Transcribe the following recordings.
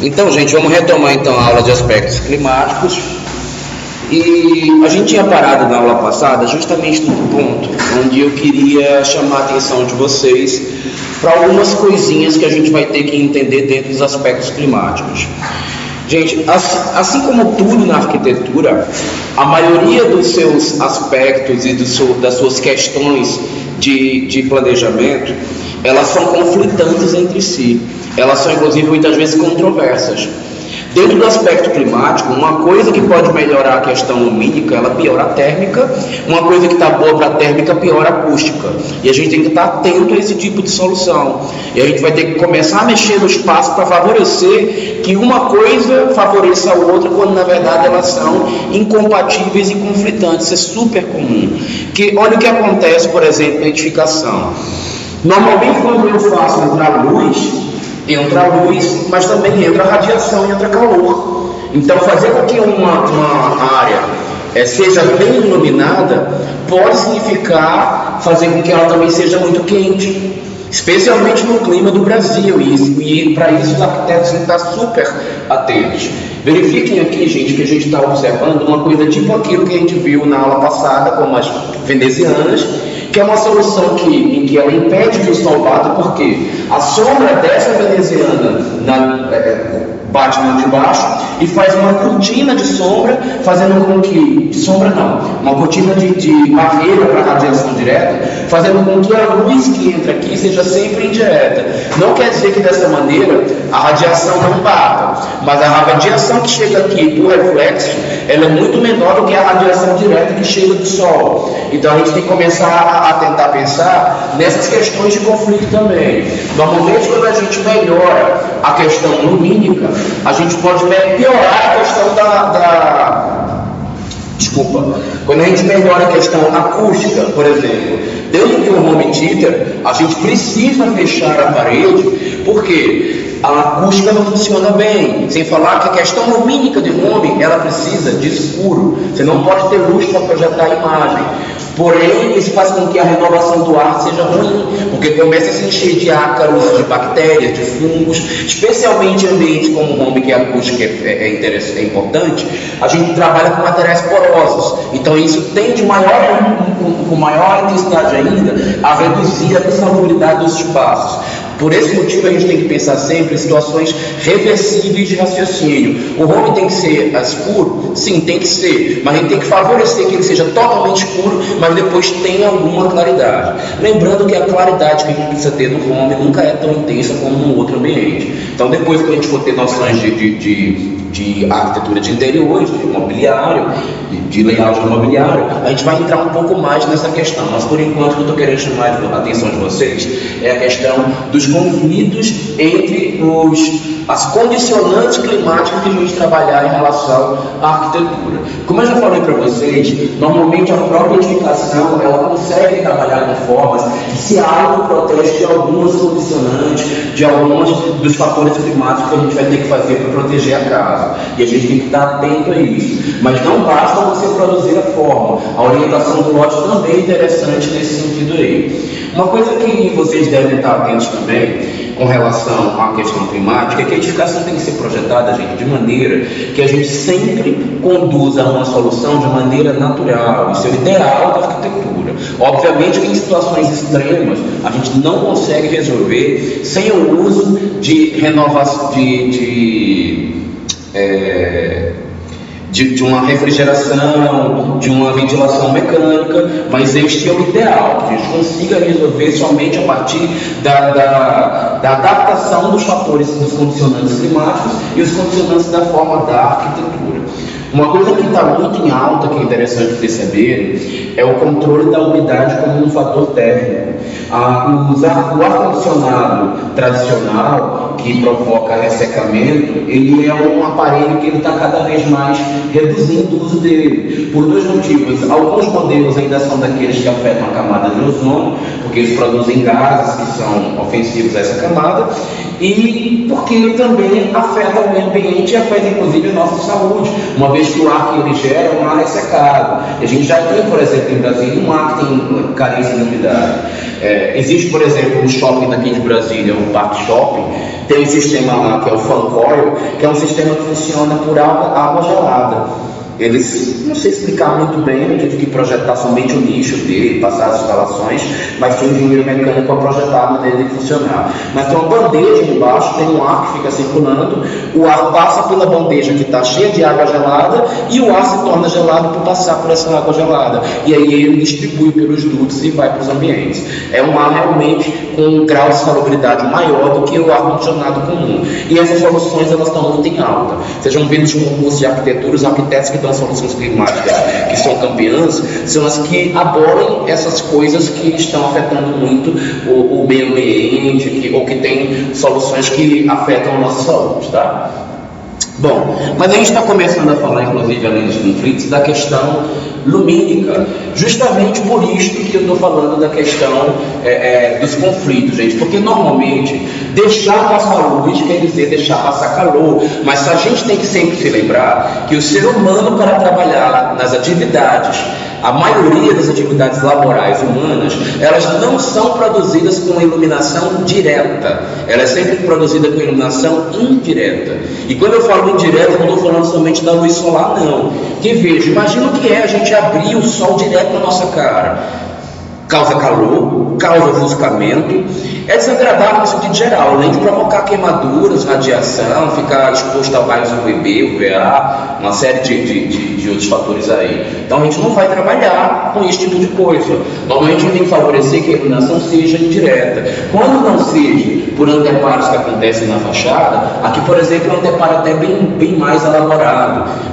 Então, gente, vamos retomar então a aula de aspectos climáticos. E a gente tinha parado na aula passada justamente no ponto onde eu queria chamar a atenção de vocês para algumas coisinhas que a gente vai ter que entender dentro dos aspectos climáticos. Gente, assim como tudo na arquitetura, a maioria dos seus aspectos e das suas questões de planejamento, elas são conflitantes entre si. Elas são, inclusive, muitas vezes controversas. Dentro do aspecto climático, uma coisa que pode melhorar a questão lumínica, ela piora a térmica. Uma coisa que está boa para a térmica, piora a acústica. E a gente tem que estar atento a esse tipo de solução. E a gente vai ter que começar a mexer no espaço para favorecer que uma coisa favoreça a outra, quando na verdade elas são incompatíveis e conflitantes. Isso é super comum. Que, olha o que acontece, por exemplo, na edificação. Normalmente, quando eu faço entrar luz, mas também entra radiação e entra calor. Então, fazer com que uma área seja bem iluminada pode significar fazer com que ela também seja muito quente, especialmente no clima do Brasil. E para isso os arquitetos têm que estar super atentos. Verifiquem aqui, gente, que a gente está observando uma coisa tipo aquilo que a gente viu na aula passada, como as venezianas, que é uma solução em que ela impede que o sol bata, porque a sombra dessa veneziana bate no de baixo e faz uma cortina de sombra, fazendo com que... uma cortina de barreira para a radiação direta, fazendo com que a luz que entra aqui seja sempre indireta. Não quer dizer que dessa maneira a radiação não bata, mas a radiação que chega aqui por reflexo, ela é muito menor do que a radiação direta que chega do sol. Então a gente tem que começar a tentar pensar nessas questões de conflito também. Normalmente, quando a gente melhora a questão lumínica, a gente pode piorar a questão quando a gente melhora a questão acústica, por exemplo, dentro de um home theater, a gente precisa fechar a parede, porque a acústica não funciona bem. Sem falar que a questão lumínica de home, ela precisa de escuro. Você não pode ter luz para projetar a imagem. Porém, isso faz com que a renovação do ar seja ruim, porque começa a se encher de ácaros, de bactérias, de fungos, especialmente em ambientes como o home, que a acústica é importante. A gente trabalha com materiais porosos, então isso tende com maior intensidade ainda a reduzir a insalubridade dos espaços. Por esse motivo, a gente tem que pensar sempre em situações reversíveis de raciocínio. O home tem que ser escuro? Sim, tem que ser. Mas a gente tem que favorecer que ele seja totalmente escuro, mas depois tenha alguma claridade. Lembrando que a claridade que a gente precisa ter no home nunca é tão intensa como no outro ambiente. Então, depois que a gente for ter noções de arquitetura de interiores, de imobiliário, de layout imobiliário, a gente vai entrar um pouco mais nessa questão. Mas, por enquanto, o que eu estou querendo chamar a atenção de vocês é a questão dos conflitos entre as condicionantes climáticas que a gente trabalhar em relação à arquitetura. Como eu já falei para vocês, normalmente a própria edificação ela consegue trabalhar com formas que se autoprotege de algumas condicionantes, de alguns dos fatores climáticos que a gente vai ter que fazer para proteger a casa. E a gente tem que estar atento a isso. Mas não basta você produzir a forma. A orientação do lote também é interessante nesse sentido aí. Uma coisa que vocês devem estar atentos também com relação à questão climática é que a edificação tem que ser projetada, gente, de maneira que a gente sempre conduza a uma solução de maneira natural. Isso é o ideal da arquitetura. Obviamente que em situações extremas a gente não consegue resolver sem o uso de renovação, de uma refrigeração, de uma ventilação mecânica, mas este é o ideal, que a gente consiga resolver somente a partir da adaptação dos fatores, dos condicionantes climáticos e os condicionantes da forma da arquitetura. Uma coisa que está muito em alta, que é interessante perceber, é o controle da umidade como um fator térmico. O ar-condicionado tradicional, que provoca ressecamento, ele é um aparelho que está cada vez mais reduzindo o uso dele, por dois motivos. Alguns modelos ainda são daqueles que afetam a camada de ozônio, porque eles produzem gases que são ofensivos a essa camada, e porque ele também afeta o meio ambiente e afeta inclusive a nossa saúde, uma vez que o ar que ele gera é um ar ressecado. E a gente já tem, por exemplo, em Brasília, um ar que tem carência de umidade. Existe, por exemplo, um shopping daqui de Brasília, um Parque Shopping, tem um sistema lá que é o Fancoil, que é um sistema que funciona por água gelada. Eles, não sei explicar muito bem, eu tive que projetar somente o nicho dele, passar as instalações, mas tem um engenheiro mecânico para projetar a maneira de funcionar. Mas tem uma bandeja embaixo, tem um ar que fica circulando, o ar passa pela bandeja que está cheia de água gelada e o ar se torna gelado por passar por essa água gelada. E aí ele distribui pelos dutos e vai para os ambientes. É um ar realmente com um grau de salubridade maior do que o ar-condicionado comum. E essas soluções elas estão muito em alta. Vocês vão ver nos concursos de arquitetura, os arquitetos que dão soluções climáticas que são campeãs, são as que abolam essas coisas que estão afetando muito o meio ambiente, ou que têm soluções que afetam a nossa saúde, tá? Bom, mas a gente está começando a falar, inclusive, além dos conflitos, da questão lumínica, justamente por isso que eu estou falando da questão dos conflitos, gente, porque normalmente deixar passar luz quer dizer deixar passar calor, mas a gente tem que sempre se lembrar que o ser humano, para trabalhar nas atividades, a maioria das atividades laborais humanas, elas não são produzidas com iluminação direta, ela é sempre produzida com iluminação indireta. E quando eu falo indireta, eu não estou falando somente da luz solar, não. Que veja, imagina o que é a gente abrir o sol direto na nossa cara. Causa calor, causa ofuscamento, é desagradável no sentido geral, além de provocar queimaduras, radiação, ficar exposto a raios UVB, UVA, uma série de outros fatores aí. Então a gente não vai trabalhar com esse tipo de coisa. Normalmente a gente tem que favorecer que a iluminação seja indireta. Quando não seja por anteparos que acontecem na fachada, aqui por exemplo é um anteparo até bem mais elaborado.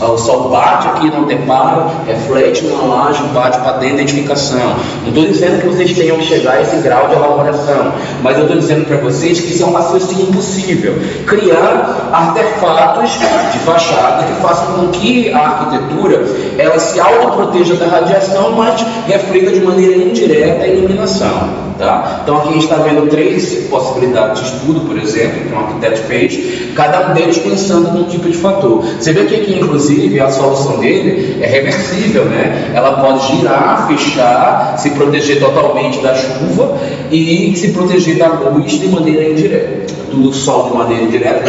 O sol bate aqui no anteparo, reflete numa laje, bate para dentro da edificação. Não estou dizendo que vocês tenham que chegar a esse grau de elaboração, mas eu estou dizendo para vocês que isso é um raciocínio impossível. Criar artefatos de fachada que façam com que a arquitetura ela se autoproteja da radiação, mas reflita de maneira indireta a iluminação. Tá? Então aqui a gente está vendo 3 possibilidades de estudo, por exemplo, que um arquiteto fez, cada um deles pensando num tipo de fator. Você vê que aqui, inclusive, a solução dele é reversível, né? Ela pode girar, fechar, se proteger totalmente da chuva e se proteger da luz de maneira indireta, do sol de maneira indireta,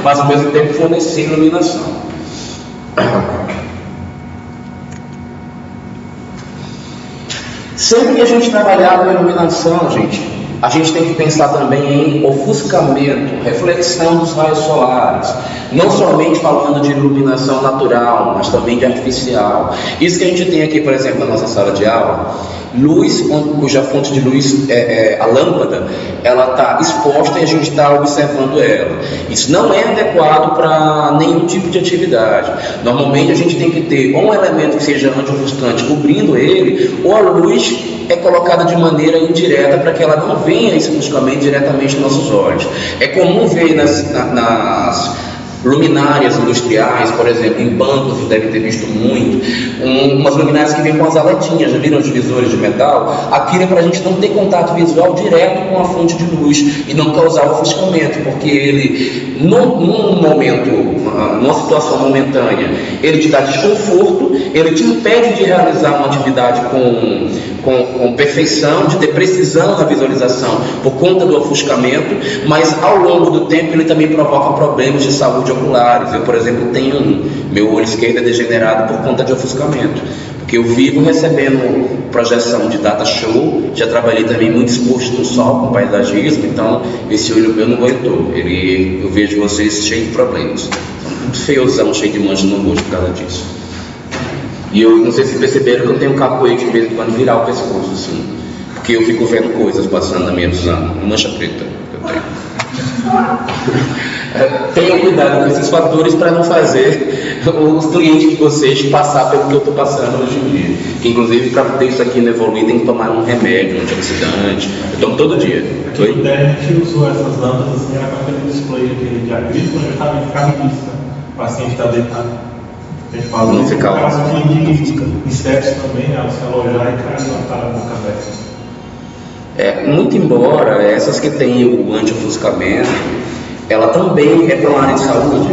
mas ao mesmo tempo fornecer iluminação. Sempre que a gente trabalhar com iluminação, a gente tem que pensar também em ofuscamento, reflexão dos raios solares, não somente falando de iluminação natural, mas também de artificial. Isso que a gente tem aqui, por exemplo, na nossa sala de aula, luz, cuja fonte de luz a lâmpada, ela está exposta e a gente está observando ela. Isso não é adequado para nenhum tipo de atividade. Normalmente a gente tem que ter ou um elemento que seja anti-ofuscante cobrindo ele, ou a luz é colocada de maneira indireta para que ela não venha especificamente diretamente nos nossos olhos. É comum ver nas luminárias industriais, por exemplo, em bancos, vocês devem ter visto muito, umas luminárias que vêm com as aletinhas, já viram os divisores de metal? Aquilo é para a gente não ter contato visual direto com a fonte de luz e não causar ofuscamento, porque ele, num momento, numa situação momentânea, ele te dá desconforto, ele te impede de realizar uma atividade com perfeição, de ter precisão na visualização por conta do ofuscamento, mas ao longo do tempo ele também provoca problemas de saúde oculares. Eu, por exemplo, tenho meu olho esquerdo é degenerado por conta de ofuscamento, porque eu vivo recebendo projeção de data show, já trabalhei também muito exposto no sol com paisagismo, então esse olho meu não aguentou. Eu vejo vocês cheios de problemas, muito feiozão, cheio de mancha no rosto por causa disso. E eu não sei se perceberam que eu tenho um capoeiro de vez em quando virar o pescoço assim, porque eu fico vendo coisas passando na minha visão, mancha preta que eu tenho. Tenham cuidado com esses fatores para não fazer os clientes de vocês passar pelo que eu estou passando hoje em dia. Que inclusive para ter isso aqui no Evoluir tem que tomar um remédio, um antioxidante. Eu tomo todo dia. Aqui no TED a gente usou essas lâmpadas assim, era para aquele display aquele de agrícola, já estava em ficar vista. O paciente está deitado. A gente fala não ficar lá. Caso de insetos também, ela se alojar e cair na boca aberta. Muito embora essas que têm o anti-ofuscamento, ela também é para uma área de saúde.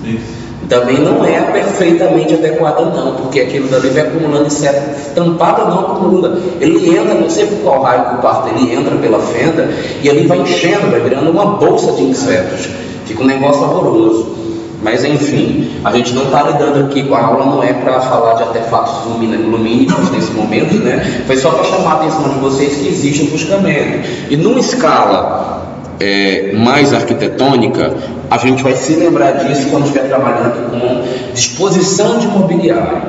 Isso. também não é perfeitamente adequada não, porque aquilo dali vai acumulando inseto, tampada não acumula, ele entra, não sei por qual raio que o parto, ele entra pela fenda e ali vai enchendo, vai virando uma bolsa de insetos, fica um negócio horroroso. Mas enfim, a gente não está lidando aqui com a aula, não é para falar de artefatos lumínicos nesse momento, né? Foi só para chamar a atenção de vocês que existe um buscamento. E numa escala mais arquitetônica, a gente vai se lembrar disso quando estiver trabalhando com disposição de mobiliário.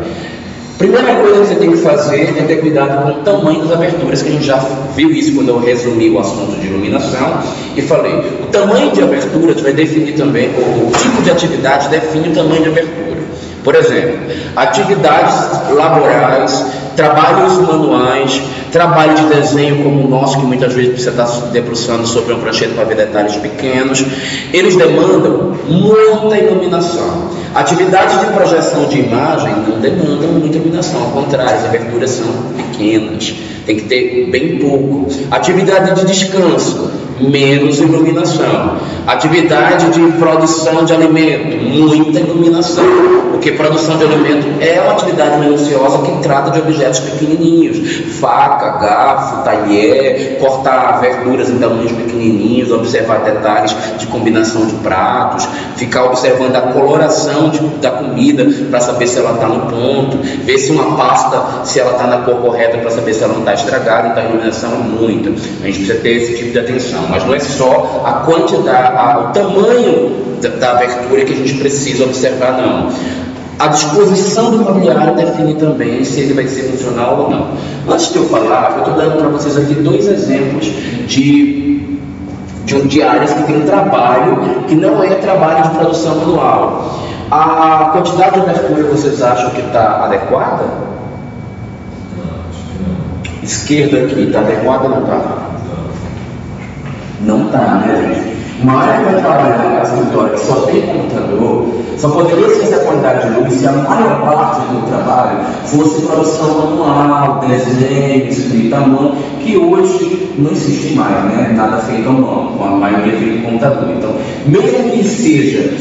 Primeira coisa que você tem que fazer é ter cuidado com o tamanho das aberturas, que a gente já viu isso quando eu resumi o assunto de iluminação e falei, o tamanho de abertura vai definir também, o tipo de atividade define o tamanho de abertura. Por exemplo, atividades laborais, trabalhos manuais, trabalho de desenho como o nosso, que muitas vezes você está se debruçando sobre uma prancheta para ver detalhes pequenos, eles demandam muita iluminação. Atividades de projeção de imagem não demandam muita iluminação, ao contrário, as aberturas são pequenas, tem que ter bem pouco. Atividade de descanso, menos iluminação. Atividade de produção de alimento, muita iluminação, porque produção de alimento é uma atividade minuciosa que trata de objetos pequenininhos, faca, garfo, talher, cortar verduras em tamanhos pequenininhos, observar detalhes de combinação de pratos, ficar observando a coloração da comida para saber se ela está no ponto, ver se uma pasta, se ela está na cor correta para saber se ela não está estragada. Então a iluminação é muita, a gente precisa ter esse tipo de atenção, mas não é só a quantidade, o tamanho da abertura que a gente precisa observar, não. A disposição do mobiliário define também se ele vai ser funcional ou não. Antes de eu falar, eu estou dando para vocês aqui 2 exemplos de áreas que tem trabalho que não é trabalho de produção manual. A quantidade de abertura vocês acham que está adequada? Esquerda aqui, está adequada ou não está? Não está, né, gente? Uma área que vai trabalhar na escritório que só tem computador, só poderia ser essa quantidade de luz se a maior parte do trabalho fosse produção manual, desenho, escrita à mão, que hoje não existe mais, né? Nada feito à mão, a maioria feito em computador. Então, mesmo que seja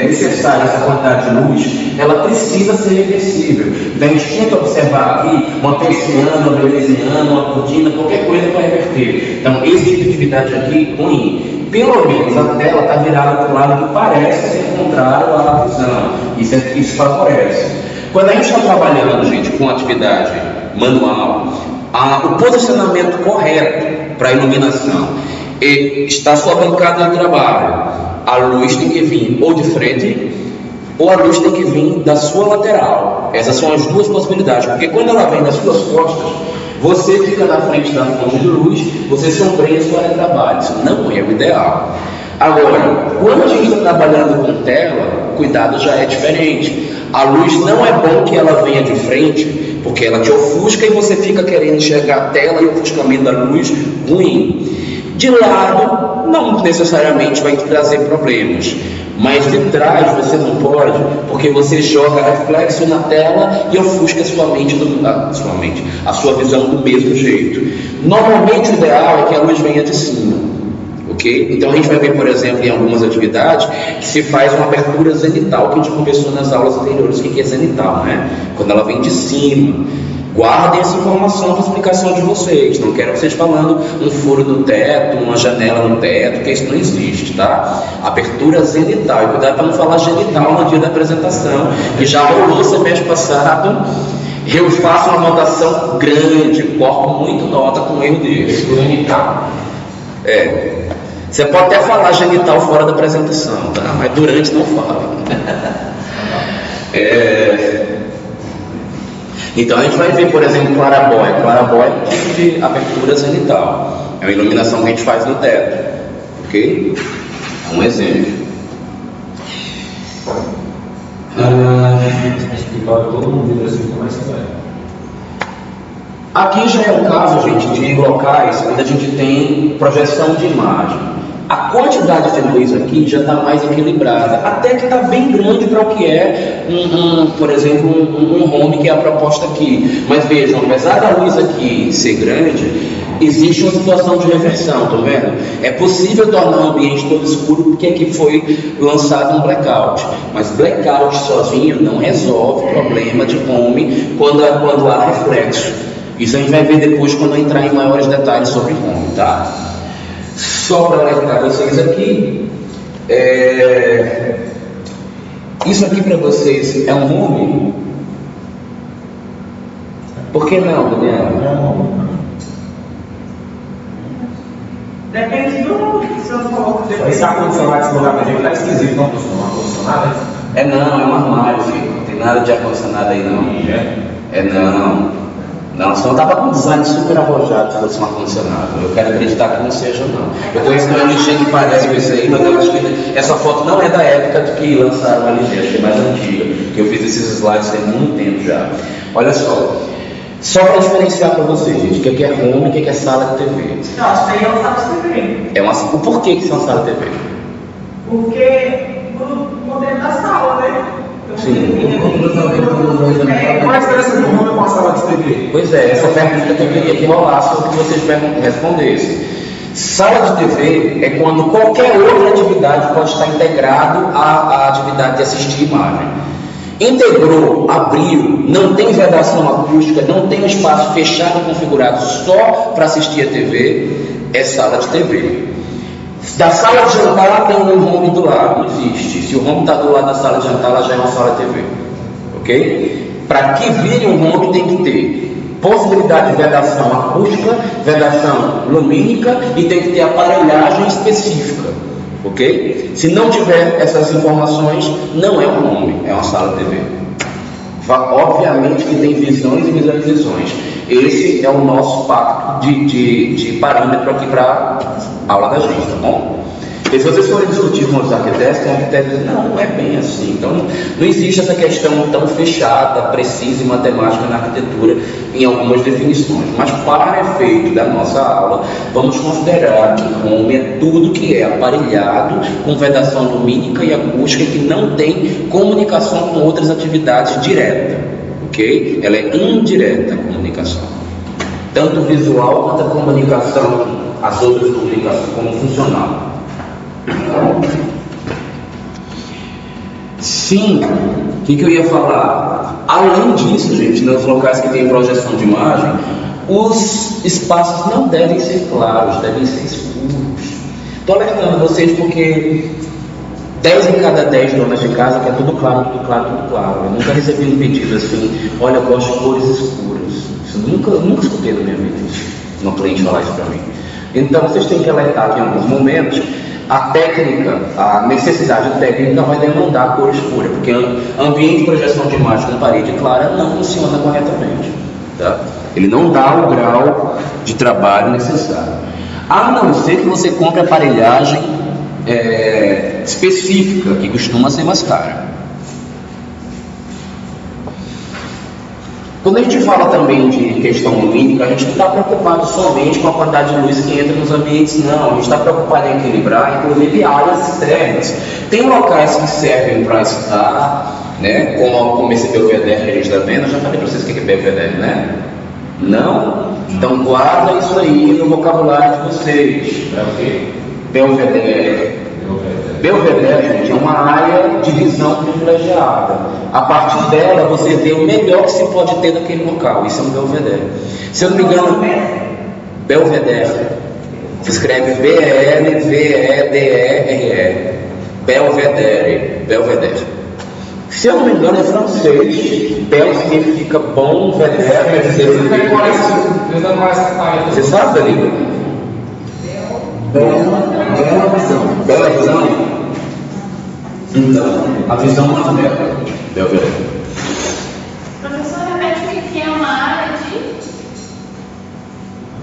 necessária essa quantidade de luz, ela precisa ser reversível. Então, a gente tinha que observar aqui uma persiana, uma veneziana, uma cortina, qualquer coisa para reverter. Então, esse tipo de atividade aqui, ruim. Pelo menos a tela está virada para o lado que parece ser contrário à visão. Isso favorece. Quando a gente está trabalhando, gente, com atividade manual, o posicionamento correto para a iluminação está a sua bancada de trabalho. A luz tem que vir ou de frente, ou a luz tem que vir da sua lateral. Essas são as 2 possibilidades, porque quando ela vem das suas costas, você fica na frente da fonte de luz, você sombreia a sua área de trabalho. Isso não é o ideal. Agora, quando a gente está trabalhando com tela, o cuidado já é diferente. A luz não é bom que ela venha de frente, porque ela te ofusca e você fica querendo enxergar a tela e o ofuscamento da luz ruim. De lado, não necessariamente vai te trazer problemas, mas de trás você não pode, porque você joga reflexo na tela e ofusca a sua visão do mesmo jeito. Normalmente o ideal é que a luz venha de cima, ok? Então a gente vai ver, por exemplo, em algumas atividades que se faz uma abertura zenital, que a gente conversou nas aulas anteriores, o que é zenital, né? Quando ela vem de cima. Guardem essa informação para explicação de vocês. Não quero vocês falando um furo no teto, uma janela no teto, que isso não existe, tá? Abertura zenital. E cuidado para não falar genital no dia da apresentação, que já rolou o semestre passado. Eu faço uma anotação grande, corpo muito nota com erro dele. Genital. Você pode até falar genital fora da apresentação, tá? Mas durante não fala. Então a gente vai ver, por exemplo, clarabóia. Clarabóia é um tipo de abertura zenital. É uma iluminação que a gente faz no teto. Ok? É um exemplo. Todo mundo vira assim, mais claro. Aqui já é o caso, gente, de locais onde a gente tem projeção de imagem. A quantidade de luz aqui já está mais equilibrada, até que está bem grande para o que é, por exemplo, um home, que é a proposta aqui. Mas vejam, apesar da luz aqui ser grande, existe uma situação de reversão, tá vendo? É possível tornar o ambiente todo escuro porque aqui foi lançado um blackout, mas blackout sozinho não resolve o problema de home quando há reflexo. Isso a gente vai ver depois quando eu entrar em maiores detalhes sobre home, tá? Só para alertar vocês aqui, isso aqui para vocês é um home? Por que não, Daniel? Depende do que você falou. Esse ar-condicionado esse lugar pra gente tá esquisito, não costuma ar-condicionado, É não, é um armário, filho. Não tem nada de ar-condicionado aí não. Não. Não, senão eu tava com um design super arrojado se fosse um ar-condicionado. Eu quero acreditar que não seja, não. Eu conheço uma LG que parece com isso aí, mas eu acho que essa foto não é da época de que lançaram a LG, acho que é mais antiga. Que eu fiz esses slides tem muito tempo já. Olha só para diferenciar para vocês, gente, o que é home e o que é sala de TV. Não, isso aí é uma sala de TV. O porquê que isso é uma sala de TV? Porque no modelo da sala, né? Sim. Qual a diferença do home com a sala de TV? Pois é, essa pergunta que eu queria que rolasse ou que vocês respondessem. Sala de TV é quando qualquer outra atividade pode estar integrado à atividade de assistir imagem. Integrou, abriu, não tem vedação acústica, não tem um espaço fechado configurado só para assistir a TV, é sala de TV. Da sala de jantar tem um home do lado, não existe. Se o home está do lado da sala de jantar, ela já é uma sala de TV. Ok? Para que vire um home tem que ter possibilidade de vedação acústica, vedação lumínica e tem que ter aparelhagem específica. Ok? Se não tiver essas informações, não é um home, é uma sala de TV. Obviamente que tem visões e visualizações. Esse é o nosso pacto de parâmetro aqui para a aula da gente, tá bom? E se vocês forem discutir com os arquitetos, tem arquitetos que dizem, não é bem assim. Então, não existe essa questão tão fechada, precisa e matemática na arquitetura em algumas definições. Mas, para efeito da nossa aula, vamos considerar que home é tudo que é aparelhado com vedação lumínica e acústica e que não tem comunicação com outras atividades direta. Ok? Ela é indireta a comunicação. Tanto visual quanto a comunicação, as outras comunicações, como funcional. Sim, o que eu ia falar? Além disso, gente, nos locais que tem projeção de imagem, os espaços não devem ser claros, devem ser escuros. Estou alertando vocês porque 10 em cada 10 donas de casa quer tudo claro, tudo claro, tudo claro. Eu nunca recebi um pedido assim, olha, eu gosto de cores escuras. Isso nunca escutei na minha vida isso, um cliente falar isso para mim. Então vocês têm que alertar que em alguns momentos a técnica, a necessidade técnica vai demandar cor escura, porque ambiente de projeção de imagem com parede clara não funciona corretamente, tá? Ele não dá o grau de trabalho necessário, a não ser que você compre aparelhagem específica, que costuma ser mais cara. Quando a gente fala também de questão lumínica, a gente não está preocupado somente com a quantidade de luz que entra nos ambientes, não. A gente está preocupado em equilibrar, inclusive, áreas externas. Tem locais que servem para estar, né, como esse Belvedere que a gente está vendo. Eu já falei para vocês o que é Belvedere, né? Não? Então guarda isso aí no vocabulário de vocês. É o quê? Belvedere. Belvedere, gente, é uma área de visão privilegiada. A partir dela, você vê o melhor que se pode ter naquele local. Isso é um Belvedere. Se eu não me engano, Belvedere se escreve B-E-L-V-E-D-E-R-E. Belvedere. Se eu não me engano, é francês. Bel significa bom, vedere significa. Você sabe, Danilo? Bela visão. Então, a visão não é bela. Belvedere. Professor, repete o que é uma área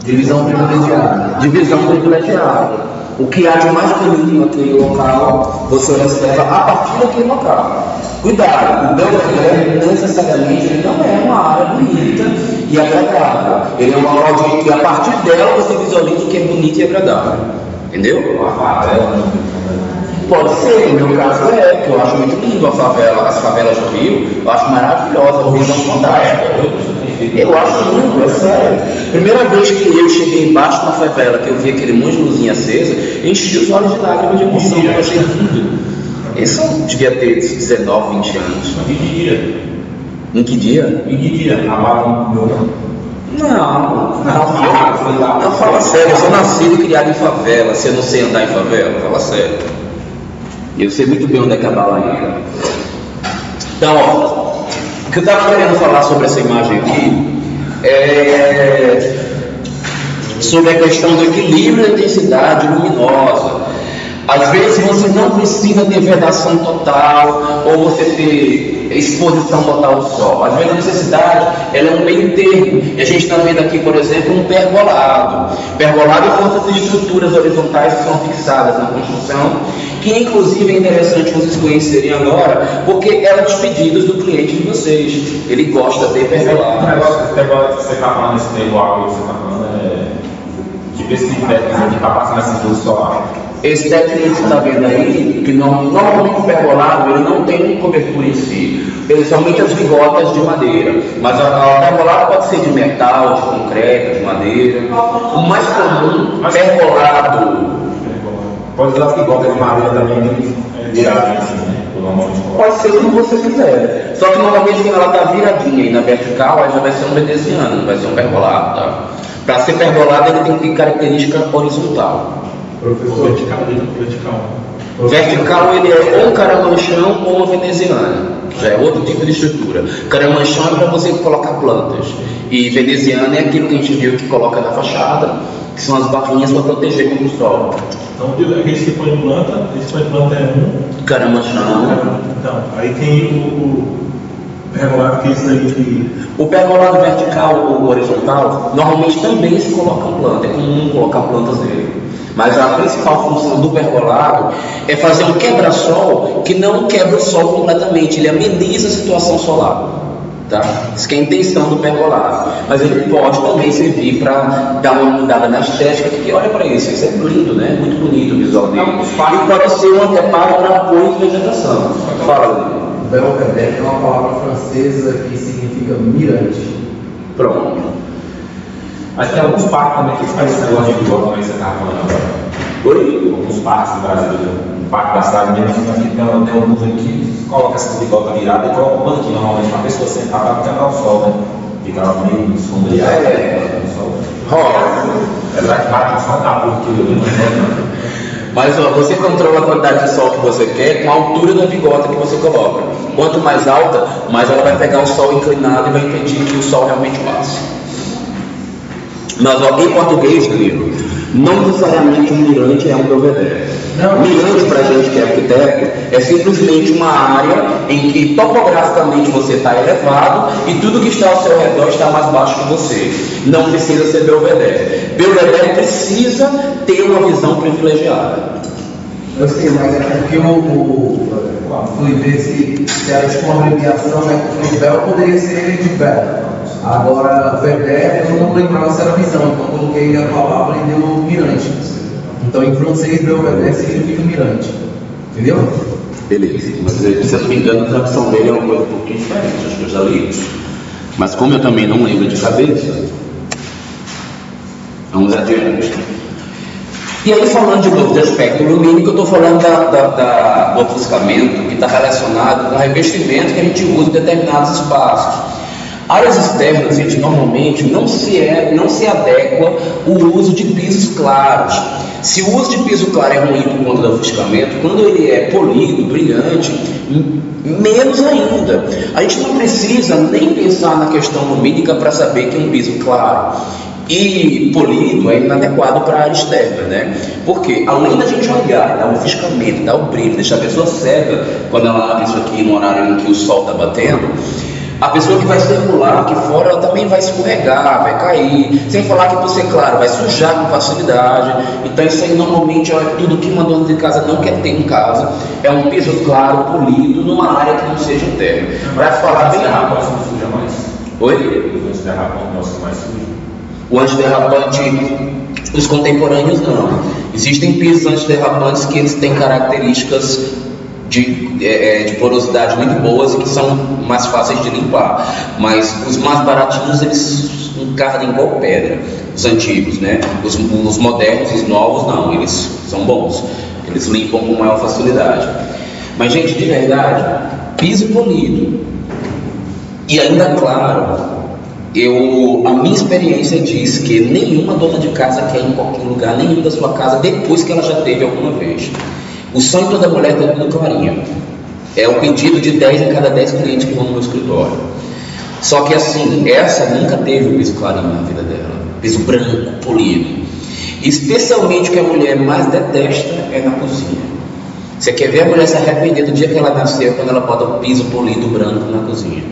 de visão privilegiada. De visão privilegiada. O que há de mais bonito naquele local, você observa a partir daquele local. Cuidado, o Belvedere necessariamente não é uma área bonita e agradável. Ele é uma área que a partir dela você visualiza o que é bonito e agradável. Entendeu? Uma favela. Pode ser, no meu caso que eu acho muito lindo a favela, as favelas do Rio, eu acho maravilhosa, o Rio não fantástico. Eu acho muito, é sério. Primeira vez que eu cheguei embaixo na favela, que eu vi aquele monte de luzinha acesa, enchi os olhos de lágrimas de emoção, eu achei lindo. Esse devia ter 19, 20 anos. Em que dia? Em que dia? Em que dia? Não, fala sério, eu sou nascido e criado em favela, se eu não sei andar em favela, fala sério. Eu sei muito bem onde é que a bala entra. Então, ó, o que eu estava querendo falar sobre essa imagem aqui é sobre a questão do equilíbrio da intensidade luminosa. Às vezes você não precisa ter vedação total ou você ter exposição total ao sol. Às vezes a necessidade ela é um meio termo. E a gente está vendo aqui, por exemplo, um pergolado. Pergolado é força de estruturas horizontais que são fixadas na construção, que inclusive é interessante vocês conhecerem agora, porque é um dos pedidos do cliente de vocês. Ele gosta de pergolado. O negócio que você está falando, esse pergolado que você está falando, é tipo esse técnico que está passando essa luz solar. Esse técnico que você está vendo aí, que normalmente o pergolado ele não tem cobertura em si, ele somente as vigotas de madeira, mas a pergolado pode ser de metal, de concreto, de madeira. O mais comum, pergolado. Pode usar as vigotas de madeira também, viradinha assim, né? Pode ser como você quiser, só que normalmente quando ela está viradinha e na vertical, aí já vai ser um veneziano, não vai ser um pergolado, tá? Para ser pergolado ele tem que ter característica horizontal. Professor, vertical ele é ou um caramanchão ou uma veneziana, já é outro tipo de estrutura. Caramanchão é para você colocar plantas, e veneziana é aquilo que a gente viu que coloca na fachada, que são as barrinhas para proteger contra o sol. Então, esse tipo de planta, é um caramanchão. Então, aí tem o pergolado, que é isso aí que... O pergolado vertical ou horizontal, normalmente também se coloca planta, é comum colocar plantas nele. Mas a principal função do pergolado é fazer um quebra-sol que não quebra o sol completamente, ele ameniza a situação solar. Tá? Isso que é a intenção do pergolado. Mas ele pode também servir para dar uma mudada na estética, porque olha para isso é lindo, né? Muito bonito o visual dele. E pode ser um anteparo para apoio de vegetação. Fala, Belvedere é uma palavra francesa que significa mirante. Pronto. Mas tem alguns parques também que fazem esse negócio de bigode, também você estava falando agora. Oi? Alguns parques no Brasil, um parque da cidade mesmo, aqui tem alguns aqui que colocam essa bigota virada e colocam um banquinho normalmente para a pessoa sentar para pegar o sol, né? Ficar meio esfondreado no sol. É verdade que bate o sol na porra. Mas ó, você controla a quantidade de sol que você quer com a altura da bigota que você coloca. Quanto mais alta, mais ela vai pegar o sol inclinado e vai impedir que o sol realmente passe. Mas ó, em português, Danilo, não necessariamente um mirante é um belvedere. Mirante para a gente que é arquiteto é simplesmente uma área em que topograficamente você está elevado e tudo que está ao seu redor está mais baixo que você. Não precisa ser belvedere. Belvedere precisa ter uma visão privilegiada. Eu sei, mas é porque fui ver se era tipo uma abreviação, né? Porque o Bel poderia ser de Bel. Agora, Vedere, eu não lembrava se era visão, então coloquei a palavra e deu mirante. Então, em francês, Belvedere significa mirante. Entendeu? Beleza, mas se eu não me engano, a tradução dele é uma coisa um pouquinho diferente, acho que eu já li. Mas como eu também não lembro de cabeça, vamos adiante. E aí, falando de novo de aspecto lumínico, eu estou falando do ofuscamento que está relacionado com o revestimento que a gente usa em determinados espaços. Áreas externas, gente, normalmente não se adequa o uso de pisos claros. Se o uso de piso claro é ruim por conta do ofuscamento, quando ele é polido, brilhante, menos ainda. A gente não precisa nem pensar na questão lumínica para saber que um piso claro e polido é inadequado para a área externa, né? Porque além da gente olhar, dar o ofuscamento, dar o brilho, deixar a pessoa cega quando ela abre isso aqui no horário em que o sol está batendo, a pessoa que vai circular aqui fora, ela também vai escorregar, vai cair, sem falar que por ser claro, vai sujar com facilidade. Então isso aí normalmente é tudo que uma dona de casa não quer ter em casa, é um piso claro, polido, numa área que não seja interna. Vai falar bem rápido. Suja mais? Oi? O antiderrapante nosso mais sujo. O antiderrapante, os contemporâneos não. Existem pisos antiderrapantes que eles têm características de porosidade muito boas e que são mais fáceis de limpar. Mas os mais baratinhos, eles encardam igual pedra, os antigos, né? Os modernos, os novos, não, eles são bons, eles limpam com maior facilidade. Mas, gente, de verdade, piso polido. E ainda, claro, a minha experiência diz que nenhuma dona de casa quer ir em qualquer lugar, nenhum da sua casa, depois que ela já teve alguma vez. O sonho de toda mulher é tudo clarinha. É o pedido de 10 em cada 10 clientes que vão no meu escritório. Só que assim, essa nunca teve o piso clarinho na vida dela. Piso branco, polido. Especialmente o que a mulher mais detesta é na cozinha. Você quer ver a mulher se arrepender do dia que ela nasceu, quando ela bota o piso polido branco na cozinha.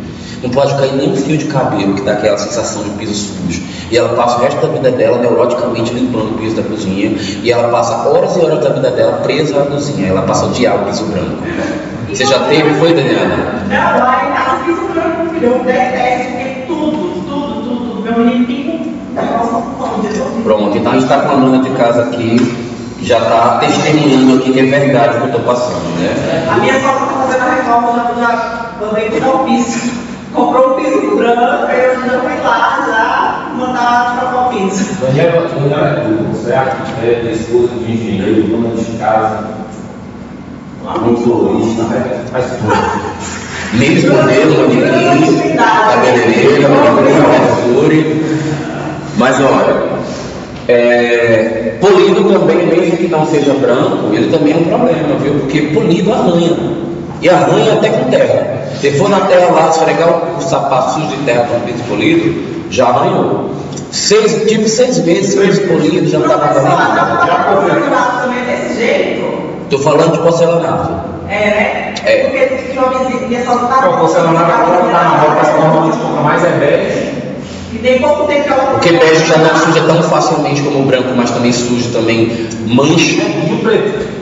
Não pode cair nem um fio de cabelo, que dá aquela sensação de piso sujo. E ela passa o resto da vida dela neuroticamente limpando o piso da cozinha. E ela passa horas e horas da vida dela presa à cozinha. Ela passa a odiar o piso branco. Você já teve, foi, Daniela? Não, lá em casa, piso branco, filho, eu detesto, porque tudo, meu limpinho, Pronto, então a gente está com a dona de casa aqui, já está testemunhando aqui que é verdade o que eu estou passando, né? A minha sogra está fazendo a reforma, já mandei tirar o piso. Comprou um piso branco, eu já fui lá, já mandar trocar o piso. Daniela é tudo, certo? É esposa de engenheiro, dona de casa, muito florista, faz tudo. Mesmo modelo, manequim, cabeleireira, manicure. Mas olha, polido também, mesmo que não seja branco, ele também é um problema, viu? Porque polido arranha. E arranha até com terra. Se for na terra lá, esfregar o sapato sujo de terra com piso polido, já arranhou. 6 vezes piso polido, já não está nada ali. Já porcelanato também desse jeito? Estou falando de porcelanato. Né? É. Porque tinha uma vizinha só tá. Então, porcelanato agora está na roupa, normalmente compra mais bege. E tem pouco tempo que ela. Porque bege já não suja tão facilmente como o branco, mas também suja, também mancha. E o preto?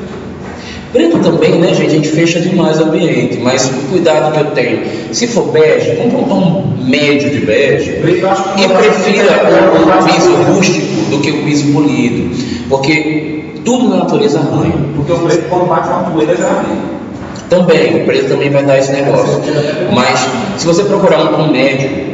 Preto também, né, gente? A gente fecha demais o ambiente, mas o cuidado que eu tenho, se for bege, compra um tom médio de bege e prefira o piso rústico do que o piso polido, porque tudo na natureza arranha. Porque o preto, quando bate uma poeira, já arranha. Também, o preto também vai dar esse negócio. Mas se você procurar um tom médio,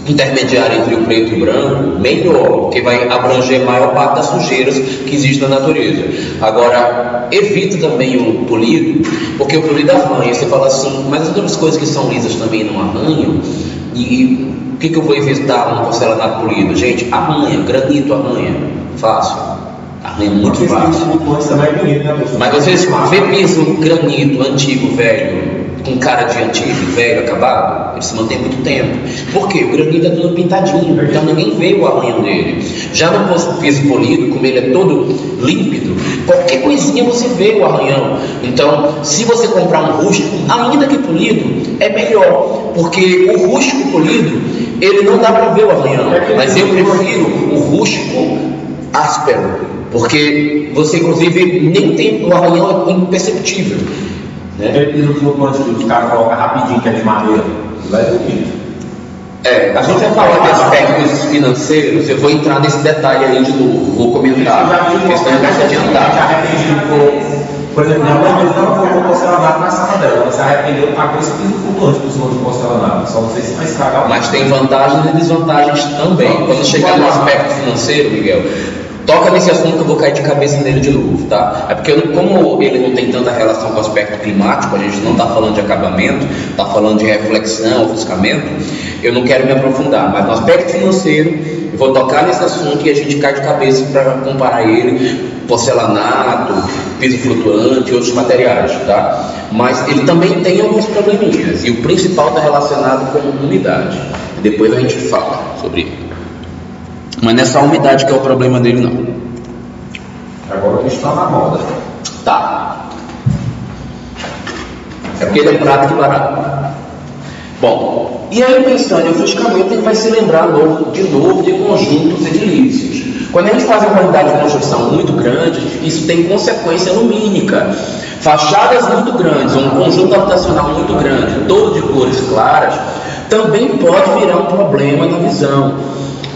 intermediário entre o preto e o branco, melhor, porque vai abranger a maior parte das sujeiras que existem na natureza. Agora, evita também o polido, porque o polido arranha. Você fala assim, mas as outras coisas que são lisas também não arranham, e o que eu vou evitar no porcelanato polido? Gente, arranha, granito arranha, fácil. Arranha muito fácil. Mas vocês vê piso granito antigo, velho, com cara de antigo, velho, acabado, ele se mantém muito tempo. Por quê? O granito é todo pintadinho, então ninguém vê o arranhão dele. Já no piso polido, como ele é todo límpido, qualquer coisinha você vê o arranhão. Então, se você comprar um rústico, ainda que polido, é melhor, porque o rústico polido, ele não dá para ver o arranhão, mas eu prefiro o rústico áspero, porque você inclusive nem tem o arranhão, é imperceptível. Aquele piso flutuante que os caras colocam rapidinho, que é de madeira, vai dormir. A gente vai falar de aspectos financeiros, eu vou entrar nesse detalhe aí de novo, vou comentar, questão de se adiantar. Por exemplo, minha mãe não colocou porcelanato na sala dela, ela se arrependeu de pagar esse piso flutuante por cima do porcelanato, só não sei se vai estragar. Mas tem vantagens e desvantagens também. Quando chegar no aspecto financeiro, Miguel, toca nesse assunto que eu vou cair de cabeça nele de novo, tá? É porque como ele não tem tanta relação com o aspecto climático, a gente não está falando de acabamento, está falando de reflexão, ofuscamento, eu não quero me aprofundar, mas no aspecto financeiro eu vou tocar nesse assunto e a gente cai de cabeça para comparar ele, porcelanato, piso flutuante e outros materiais, tá? Mas ele também tem alguns probleminhas e o principal está relacionado com umidade. Depois a gente fala sobre ele. Mas não é só a umidade que é o problema dele, não. Agora o bicho está na moda. Tá. É porque ele é prático e barato. Bom, e aí pensando em ofuscamento, ele vai se lembrar de novo de conjuntos edilícios. Quando a gente faz uma quantidade de construção muito grande, isso tem consequência lumínica. Fachadas muito grandes, um conjunto habitacional muito grande, todo de cores claras, também pode virar um problema na visão.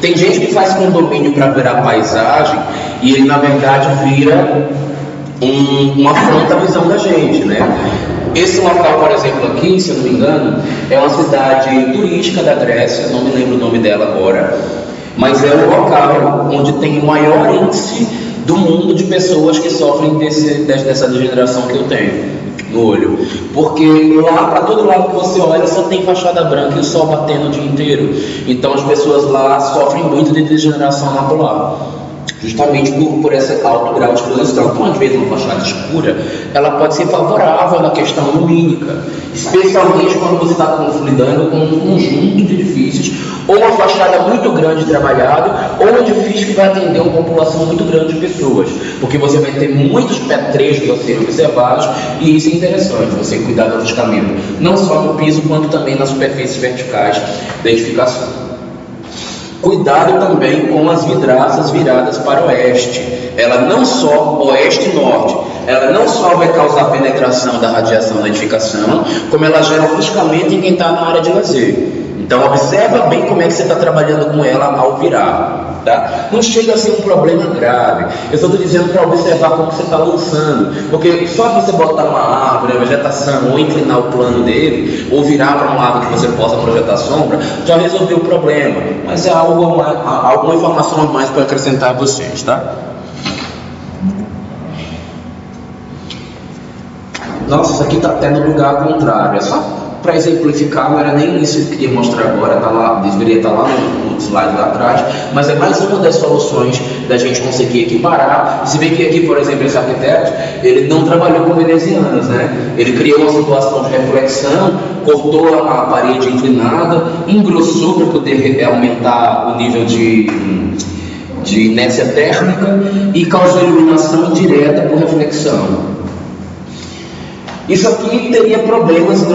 Tem gente que faz condomínio para virar paisagem e ele na verdade vira uma afronta à visão da gente, né? Esse local, por exemplo, aqui, se eu não me engano, é uma cidade turística da Grécia, não me lembro o nome dela agora, mas é o local onde tem o maior índice do mundo de pessoas que sofrem dessa degeneração que eu tenho no olho, porque lá para todo lado que você olha só tem fachada branca e o sol batendo o dia inteiro, então as pessoas lá sofrem muito de degeneração macular, justamente por esse alto grau de exposição. Então, às vezes, uma fachada escura, ela pode ser favorável na questão lumínica, especialmente quando você está lidando com um conjunto de edifícios, ou uma fachada muito grande trabalhada, ou um edifício que vai atender uma população muito grande de pessoas, porque você vai ter muitos petrechos a serem observados, e isso é interessante, você cuidar do ajustamento, não só no piso, quanto também nas superfícies verticais da edificação. Cuidado também com as vidraças viradas para o oeste. Ela não só, oeste e norte, ela não só vai causar penetração da radiação na edificação, como ela gera ofuscamento em quem está na área de lazer. Então observa bem como é que você está trabalhando com ela ao virar, tá? Não chega a ser um problema grave. Eu estou dizendo para observar como você está lançando, porque só você botar uma árvore, a vegetação, ou inclinar o plano dele, ou virar para um lado que você possa projetar sombra, já resolveu o problema. Mas é alguma informação a mais para acrescentar a vocês, tá? Nossa, isso aqui está até no lugar contrário. É só para exemplificar, não era nem isso que eu queria mostrar agora, tá lá, deveria estar lá no slide lá atrás, mas é mais uma das soluções da gente conseguir equiparar. Se bem que aqui, por exemplo, esse arquiteto, ele não trabalhou com venezianas, né? Ele criou uma situação de reflexão, cortou a parede inclinada, engrossou para poder aumentar o nível de inércia térmica e causou iluminação indireta por reflexão. Isso aqui teria problemas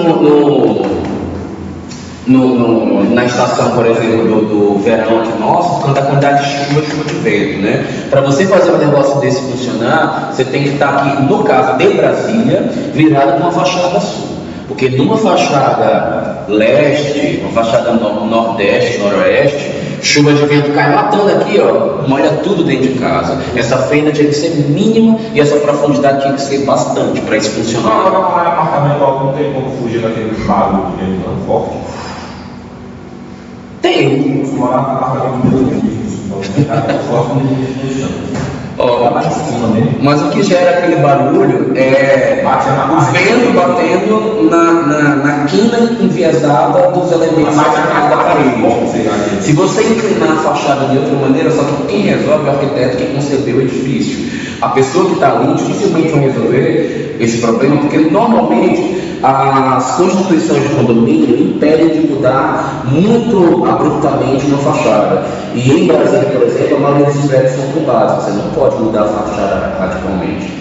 na estação, por exemplo, do verão aqui nosso, quando a quantidade de chuva de vento, né? Para você fazer um negócio desse funcionar, você tem que estar aqui, no caso de Brasília, virado com uma fachada sul. Porque numa fachada leste, uma fachada nordeste, noroeste, chuva de vento cai matando aqui, ó, molha tudo dentro de casa. Essa fenda tinha que ser mínima e essa profundidade tinha que ser bastante para isso funcionar. Agora, morar em apartamento não tem como fugir daquele barulho de vento tão forte? Tem. Se morar em apartamento não tem nada forte no Ó, mas o que gera aquele barulho é o vento batendo na quina enviesada dos elementos da parede. Se você inclinar a fachada de outra maneira, só que quem resolve é o arquiteto que concebeu o edifício. A pessoa que está ali dificilmente vai resolver esse problema, porque normalmente as constituições de condomínio impedem de mudar muito abruptamente uma fachada. E em Brasília, por exemplo, a maioria dos prédios são privados, você não pode mudar a fachada radicalmente.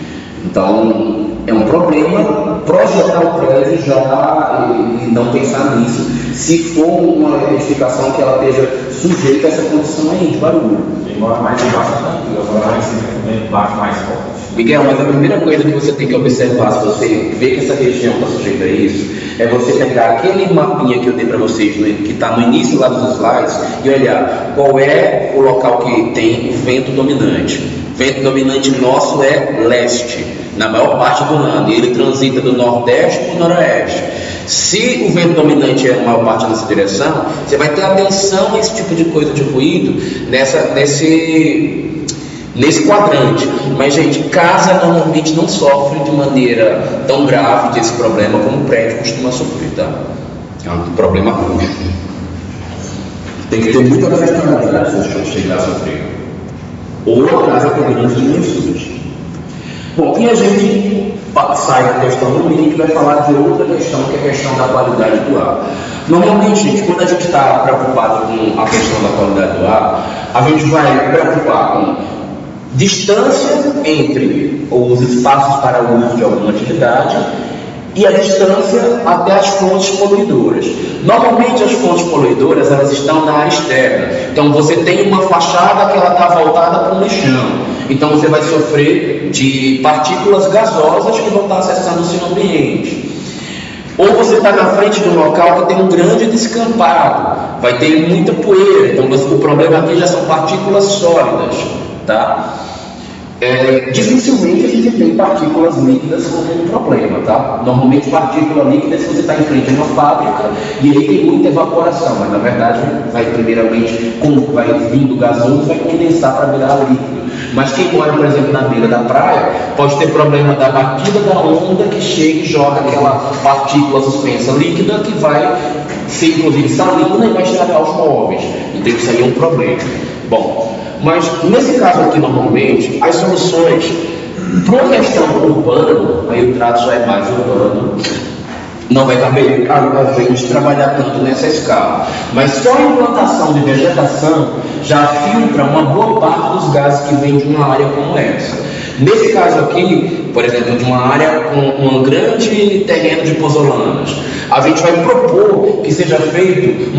Então, é um problema projetar o prédio já e não pensar nisso, se for uma edificação que ela esteja sujeita a essa condição aí de barulho. Embora mais embaixo tranquilo, agora mais embaixo mais forte. Miguel, mas a primeira coisa que você tem que observar, se você vê que essa região está sujeita a isso, é você pegar aquele mapinha que eu dei para vocês, que está no início lá dos slides, e olhar qual é o local que tem o vento dominante. O vento dominante nosso é leste, na maior parte do ano, e ele transita do nordeste para o noroeste. Se o vento dominante é a maior parte nessa direção, você vai ter atenção a esse tipo de coisa de ruído nesse quadrante. Mas, gente, casa normalmente não sofre de maneira tão grave desse problema como o prédio costuma sofrer, tá? É um problema ruim. Tem que ter muita responsabilidade se você chegar a sofrer. Ou a casa com grandes dimensões. Bom, e a gente sai da questão do meio e vai falar de outra questão, que é a questão da qualidade do ar. Normalmente, gente, quando a gente está preocupado com a questão da qualidade do ar, a gente vai preocupar com distância entre os espaços para o uso de alguma atividade e a distância até as fontes poluidoras. Normalmente as fontes poluidoras elas estão na área externa. Então você tem uma fachada que ela está voltada para o lixão. Então você vai sofrer de partículas gasosas que vão estar acessando o seu ambiente. Ou você está na frente de um local que tem um grande descampado, vai ter muita poeira. Então o problema aqui já são partículas sólidas, tá? Dificilmente a gente tem partículas líquidas como um problema, tá? Normalmente partícula líquida, se você está em frente a uma fábrica e aí tem muita evaporação, mas na verdade vai primeiramente, vai vindo gasoso, vai condensar para virar líquido. Mas quem mora, por exemplo, na beira da praia, pode ter problema da batida da onda que chega e joga aquela partícula suspensa líquida que vai ser inclusive salina e vai estragar os móveis. Então isso aí é um problema. Bom, mas nesse caso aqui, normalmente, as soluções para uma questão urbana, aí o trato já é mais urbano, não vai caber a gente trabalhar tanto nessa escala. Mas só a implantação de vegetação já filtra uma boa parte dos gases que vêm de uma área como essa. Nesse caso aqui, por exemplo, de uma área com um grande terreno de pozolanas, a gente vai propor que seja feito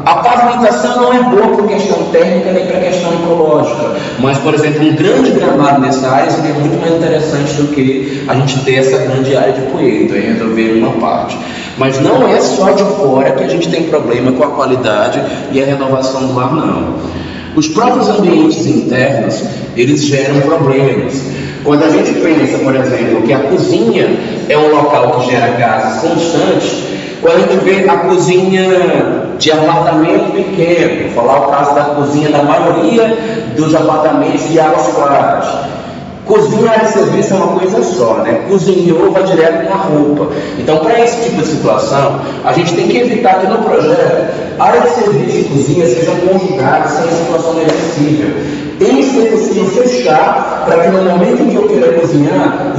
a pavimentação não é boa por questão térmica nem para questão ecológica, mas, por exemplo, um grande gramado nessa área seria muito mais interessante do que a gente ter essa grande área de poeira, então resolver uma parte. Mas não é só de fora que a gente tem problema com a qualidade e a renovação do ar, não. Os próprios ambientes internos, eles geram problemas. Quando a gente pensa, por exemplo, que a cozinha é um local que gera gases constantes, quando a gente vê a cozinha de apartamento pequeno, vou falar o caso da cozinha da maioria dos apartamentos de Águas Claras. Cozinha área de serviço é uma coisa só, né? Cozinhou, vai direto na roupa. Então, para esse tipo de situação, a gente tem que evitar que no projeto área de serviço e cozinha sejam conjugadas sem a situação reversível. Tem que ser possível fechar para que no momento em que eu queira cozinhar,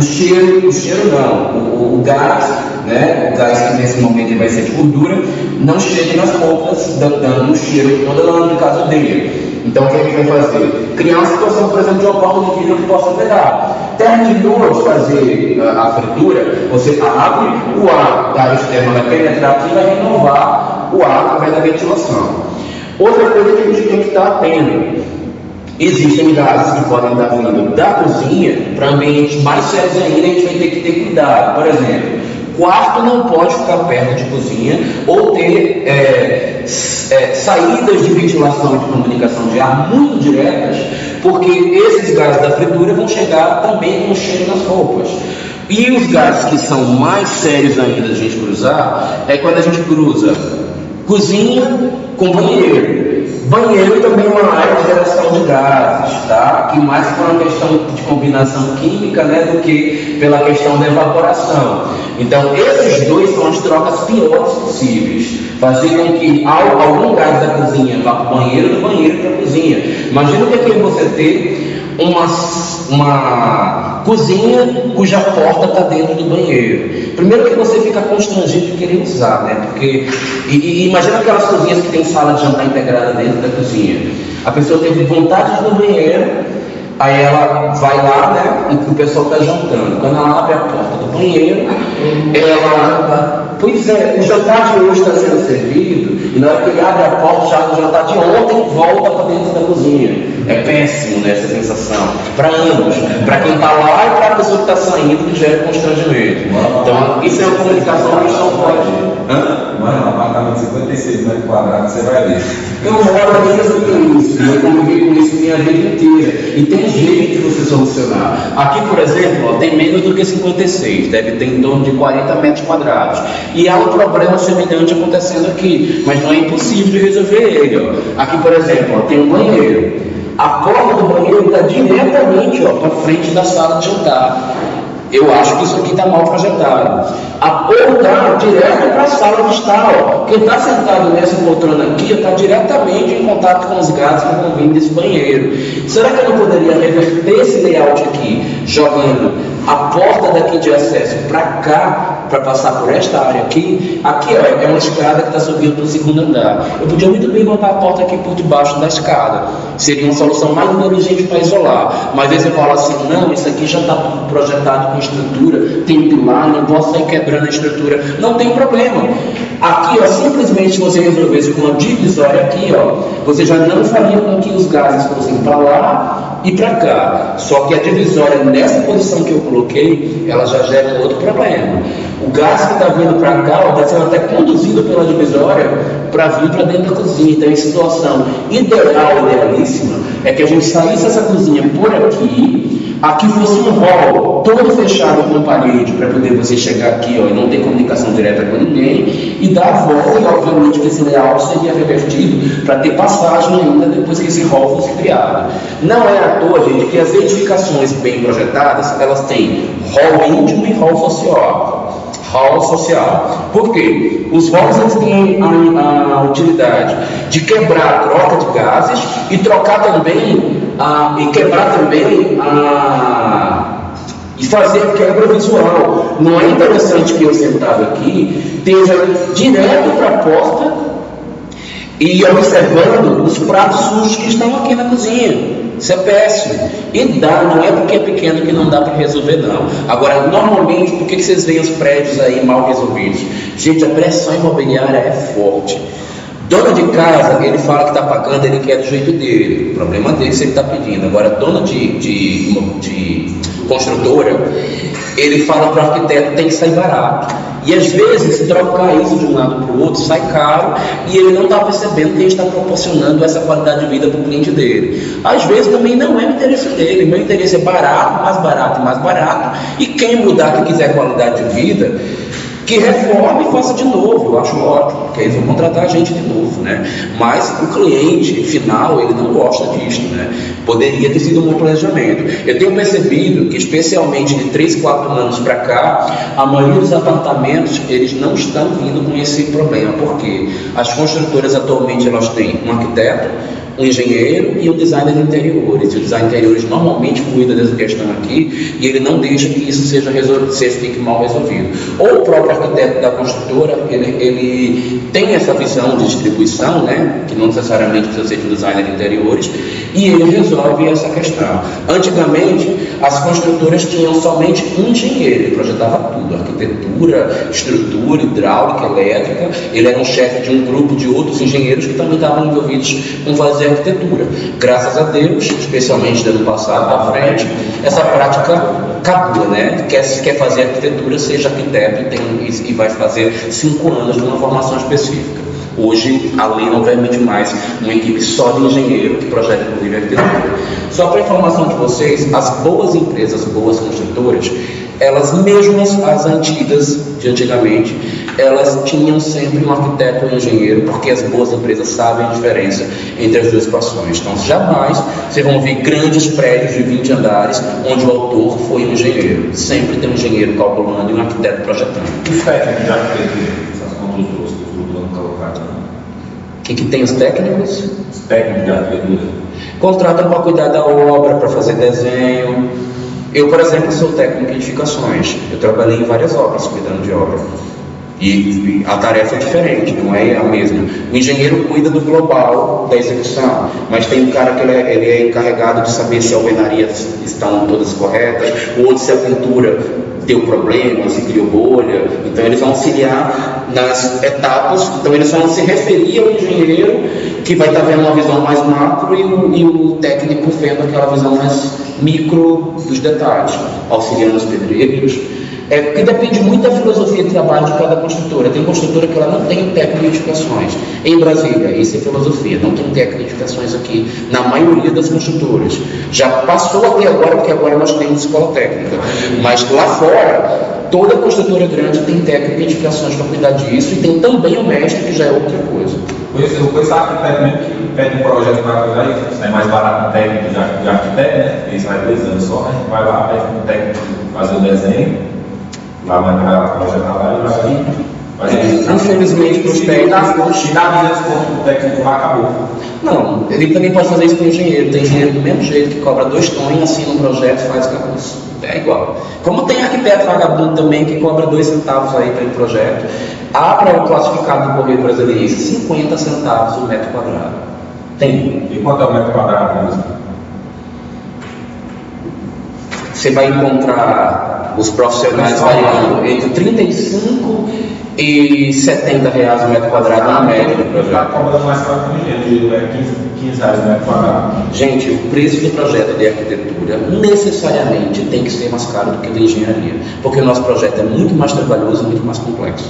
o gás, né? O gás que nesse momento vai ser de gordura, não chegue nas roupas, dando um cheiro toda lá no caso dele. Então, o que a gente vai fazer? Criar uma situação, por exemplo, de uma porta de vidro que possa pegar. Terminou de fazer a fritura, você abre, o ar da área externa vai penetrar aqui e vai renovar o ar através da ventilação. Outra coisa que a gente tem que estar atento: existem gases que podem estar vindo da cozinha para ambientes mais sérios ainda, a gente vai ter que ter cuidado. Por exemplo, quarto não pode ficar perto de cozinha ou ter saídas de ventilação e de comunicação de ar muito diretas, porque esses gases da fritura vão chegar também com cheiro nas roupas. E os gases que são mais sérios ainda de a gente cruzar é quando a gente cruza cozinha com banheiro. Banheiro também é uma área de geração de gases, tá? Que mais por uma questão de combinação química, né, do que pela questão da evaporação. Então, esses dois são as trocas piores possíveis. Fazer com que algum gás da cozinha vá para o banheiro, do banheiro para a cozinha. Imagina o que é você ter uma cozinha cuja porta está dentro do banheiro. Primeiro que você fica constrangido de querer usar, né? Porque imagina aquelas cozinhas que tem sala de jantar integrada dentro da cozinha. A pessoa teve vontade de ir no banheiro, aí ela vai lá, né? E o pessoal está jantando. Quando ela abre a porta do banheiro, pois é, o jantar de hoje está sendo servido, e na hora que ele abre a porta, já o jantar de ontem volta para dentro da cozinha. É péssimo, né, essa sensação. Para ambos, para quem está lá e para a pessoa que está saindo, que gera constrangimento. Então, isso é uma comunicação que a gente não pode. Mano, um apartamento de 56 metros quadrados, você vai ver. Eu moro mesmo com isso, eu convivi com isso minha vida inteira. E tem jeito de você solucionar. Aqui, por exemplo, ó, tem menos do que 56, deve ter em torno de 40 metros quadrados. E há um problema semelhante acontecendo aqui, mas não é impossível de resolver ele. Ó. Aqui, por exemplo, ó, tem um banheiro. A porta do banheiro está diretamente para frente da sala de jantar. Eu acho que isso aqui está mal projetado. A porta está direto para a sala de estar. Ó. Quem está sentado nessa poltrona aqui está diretamente em contato com os gases que vão vir desse banheiro. Será que eu não poderia reverter esse layout aqui, jogando a porta daqui de acesso para cá, para passar por esta área aqui? Aqui ó, é uma escada que está subindo para o segundo andar. Eu podia muito bem botar a porta aqui por debaixo da escada. Seria uma solução mais inteligente para isolar. Mas aí você fala assim, não, isso aqui já está tudo projetado com estrutura, tem pilar, não posso sair quebrando a estrutura. Não tem problema. Aqui, ó, simplesmente se você resolvesse com uma divisória aqui, ó, você já não faria com que os gases fossem para lá e para cá. Só que a divisória, nessa posição que eu coloquei, ela já gera um outro problema. O gás que está vindo para cá está sendo até conduzido pela divisória para vir para dentro da cozinha. Então, em situação ideal, idealíssima, é que a gente saísse essa cozinha por aqui fosse um hall todo fechado com parede para poder você chegar aqui, ó, e não ter comunicação direta com ninguém, e dar a volta, e obviamente que esse layout seria revertido para ter passagem ainda depois que esse hall fosse criado. Não é à toa, gente, que as edificações bem projetadas, elas têm hall íntimo e hall social. Hall social. Por quê? Os halls eles têm a utilidade de quebrar a troca de gases e trocar também e quebrar também e fazer quebra visual. Não é interessante que eu sentado aqui esteja direto para a porta e observando os pratos sujos que estão aqui na cozinha. Isso é péssimo. E não é porque é pequeno que não dá para resolver, não. Agora, normalmente, por que vocês veem os prédios aí mal resolvidos? Gente, a pressão imobiliária é forte. Dona de casa, ele fala que está pagando, ele quer do jeito dele. O problema dele se ele está pedindo. Agora, dona de construtora, ele fala para o arquiteto tem que sair barato. E às vezes, trocar isso de um lado para o outro sai caro e ele não está percebendo que ele está proporcionando essa qualidade de vida para o cliente dele. Às vezes também não é o interesse dele. Meu interesse é barato, mais barato. E quem mudar, que quiser qualidade de vida, que reforme e faça de novo. Eu acho ótimo, porque eles vão contratar a gente de novo, né? Mas o cliente final, ele não gosta disso, né? Poderia ter sido um bom planejamento. Eu tenho percebido que, especialmente de 3, 4 anos para cá, a maioria dos apartamentos, eles não estão vindo com esse problema, porque as construtoras atualmente, elas têm um arquiteto, um engenheiro e um designer de interiores. E o design de interiores normalmente cuida dessa questão aqui e ele não deixa que isso fique mal resolvido. Ou o próprio arquiteto da construtora, ele tem essa visão de distribuição, né, que não necessariamente precisa ser de um designer de interiores, e ele resolve essa questão. Antigamente, as construtoras tinham somente um engenheiro, ele projetava tudo, arquitetura, estrutura, hidráulica, elétrica. Ele era um chefe de um grupo de outros engenheiros que também estavam envolvidos com fazer arquitetura. Graças a Deus, especialmente do ano passado para frente, essa prática acabou, né? Quer fazer arquitetura, seja arquiteto e vai fazer 5 anos de uma formação específica. Hoje, a lei não permite mais uma equipe só de engenheiro que projeta, inclusive, arquitetura. Só para informação de vocês, as boas empresas, boas construtoras, elas mesmas, as antigas, de antigamente, elas tinham sempre um arquiteto e um engenheiro, porque as boas empresas sabem a diferença entre as duas situações. Então, jamais vocês vão ver grandes prédios de 20 andares, onde o autor foi um engenheiro. Sempre tem um engenheiro calculando e um arquiteto projetando. Os técnicos de arquitetura, essas construtoras que o Bruno colocado. O que tem os técnicos? Os técnicos de arquitetura. Contratam para cuidar da obra, para fazer desenho. Eu, por exemplo, sou técnico em edificações. Eu trabalhei em várias obras, cuidando de obra. E a tarefa é diferente, não é a mesma. O engenheiro cuida do global da execução, mas tem um cara que ele é encarregado de saber se as alvenarias estão todas corretas, ou se a pintura deu problema, se criou bolha. Então eles vão auxiliar nas etapas. Então eles vão se referir ao engenheiro, que vai estar vendo uma visão mais macro, e o técnico vendo aquela visão mais micro dos detalhes, auxiliando os pedreiros. Porque depende muito da filosofia de trabalho de cada construtora. Tem construtora que ela não tem técnico de edificações. Em Brasília, isso é filosofia, não tem técnico de edificações aqui, na maioria das construtoras. Já passou até agora, porque agora nós temos escola técnica. Mas lá fora, toda construtora grande tem técnico de edificações para cuidar disso, e tem também o mestre, que já é outra coisa. Eu conheço arquiteto mesmo que pede um projeto para cuidar isso. É mais barato um técnico de arquiteto, né? Porque isso vai 2 anos só, né? Vai lá, pede um técnico fazer o desenho. Lá vai projetar lá e vai fazer. Infelizmente, para os técnicos. E dá dinheiro o técnico lá, acabou. Não, ele também pode fazer isso com o engenheiro. Tem engenheiro do mesmo jeito, que cobra 2 tons, assina um projeto e faz concurso. É igual. Como tem arquiteto vagabundo também que cobra 2 centavos aí pelo projeto. Há para o classificado do Correio Brasiliense 50 centavos o metro quadrado. Tem. E quanto é o metro quadrado mesmo? Você vai encontrar os profissionais variando entre 35 e R$70 o metro quadrado na média do Está projeto. cobrando mais caro que o engenheiro, é 15 reais o metro quadrado. Gente, o preço do projeto de arquitetura necessariamente tem que ser mais caro do que o de engenharia, porque o nosso projeto é muito mais trabalhoso e muito mais complexo.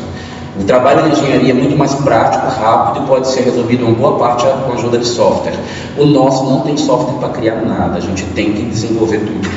O trabalho de engenharia é muito mais prático, rápido e pode ser resolvido uma boa parte com a ajuda de software. O nosso não tem software para criar nada, a gente tem que desenvolver tudo.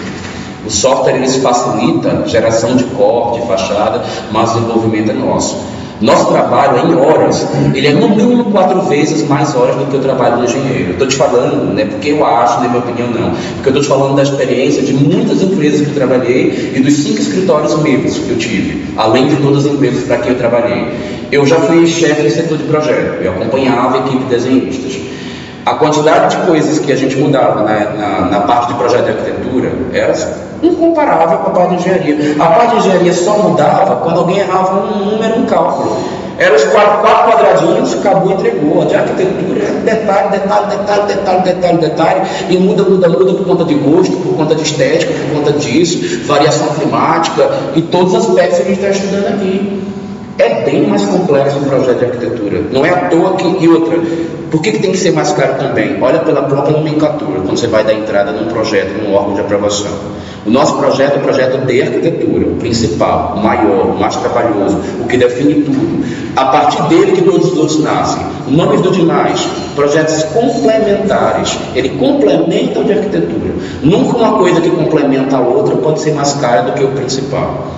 O software ele facilita a geração de corte, fachada, mas o desenvolvimento é nosso. Nosso trabalho é em horas, ele é no mínimo 4 vezes mais horas do que o trabalho do engenheiro. Estou te falando, não é porque eu acho, na minha opinião não, porque eu estou te falando da experiência de muitas empresas que eu trabalhei e dos 5 escritórios meus que eu tive, além de todas as empresas para quem eu trabalhei. Eu já fui chefe do setor de projeto, eu acompanhava a equipe de desenhistas. A quantidade de coisas que a gente mudava na parte de projeto de arquitetura era incomparável com a parte de engenharia. A parte de engenharia só mudava quando alguém errava um número, um cálculo. Eram os 4 quadradinhos, acabou e entregou. A de arquitetura é detalhe, e muda por conta de gosto, por conta de estética, por conta disso, variação climática e todos os aspectos que a gente está estudando aqui. É bem mais complexo o projeto de arquitetura. Não é à toa que... E outra, por que tem que ser mais caro também? Olha pela própria nomenclatura, quando você vai dar entrada num projeto, num órgão de aprovação. O nosso projeto é o projeto de arquitetura, o principal, o maior, o mais trabalhoso, o que define tudo. A partir dele que todos os outros nascem. O nome do demais, projetos complementares. Ele complementa o de arquitetura. Nunca uma coisa que complementa a outra pode ser mais cara do que o principal.